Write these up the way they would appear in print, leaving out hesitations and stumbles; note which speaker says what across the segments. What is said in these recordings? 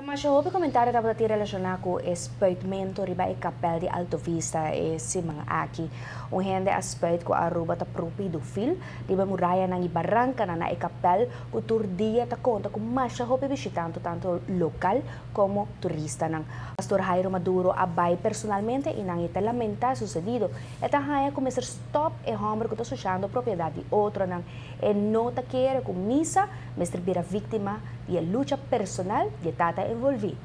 Speaker 1: Mas eu houve comentário da ter relacionado com o espaitamento riba e capel de Alto Vista e simang aqui. Um rende aspect com a ruba ta propi do fil, riba muraya nang ibarranca na e capel com tur dia ta conta com mais houve visitante tanto local como turista nang. Pastor Jairo Maduro abay personalmente e nang ita lamenta sucedido. Eta haya começar stop e hombre que ta sushando propriedade outra nang e nota queira com misa, mestre vira vítima e a luta personal de tata envolvido.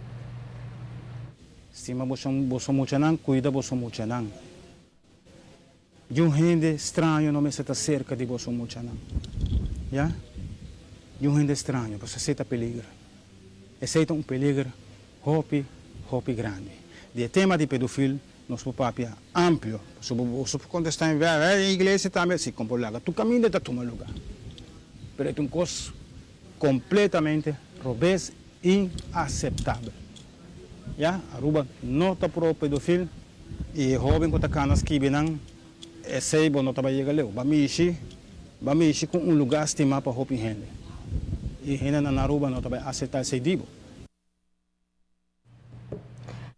Speaker 2: Estima você muito não, cuida você muito não. De gente estranho não me está cerca de você muito não, já? De gente estranho, você aceita peligro. Aceita peligro, hopi grande. De tema de pedofilia, nosso papo é amplo. Você contestar em a igreja também se compõe tu caminho está tomando lugar. Pero é coisa completamente robês inaceitável. Ya, Aruba nota pro pedofil e jovem que tá canas que benang sei bom nota vai chegar leu. Bamishi com lugar estimado para hopi gente. E gente na Aruba nota vai aceitar esse dibo.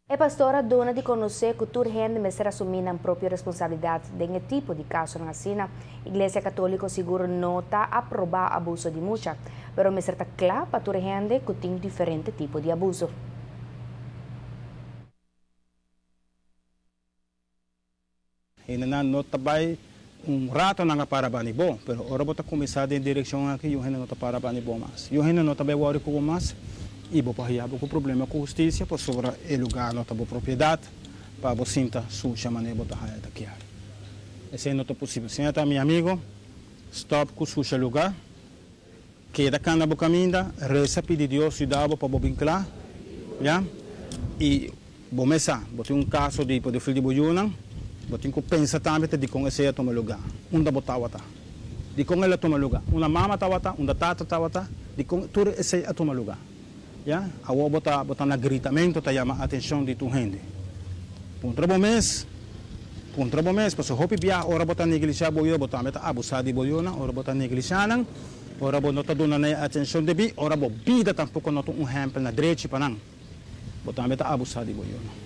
Speaker 1: A pastora dona de conhecer que tur gente me será assumindo a própria responsabilidade de tipo de caso na Sina. Igreja Católica seguro nota aprovar abuso de mucha, pero me será claro para tur gente que tem diferente tipo de abuso.
Speaker 2: E na nota vai rato na para bani bom, pero ora bota começar em direção aqui e o gente nota para bani bom mais. E o gente nota vai worry com mais. E vou para com problema com justiça, para sobre o lugar nota boa propriedade, para você sinta suja maneira botar raia daqui. Esse não é possível. Se é meu amigo, stop com suja lugar, queda cana boa caminha, reza pedir Deus e dá para bom claro, já? E vou começar, vou ter caso de pedofília de boiuna, vou ter que pensar também de como esse é tomar lugar, onde botar wata, de como ela toma lugar, uma mama tawata, uma tata tawata, de como tudo esse é tomar lugar. Ya, awak botar na gritamento tá chama a atenção de tu gente. Contra bom mês, porque hopi bia ora botar negligencia boyo, botar meta abusar de boyo na, ora botar negligencia nang, ora botar dona na atenção de bi, ora bo bida tampouco not exemplo na direita panang, botar meta abusar de boyo na.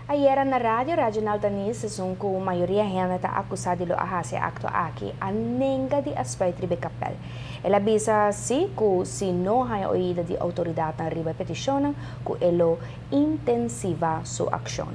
Speaker 1: Ayer na Radyo Naltanis, sesung ko mayoria gente está acusada de lo ahase acto aqui, a nenga de aspecto ribe capel. Ela bisa si que se não há oída de autoridade na riba peticionam, que elo intensiva sua ação.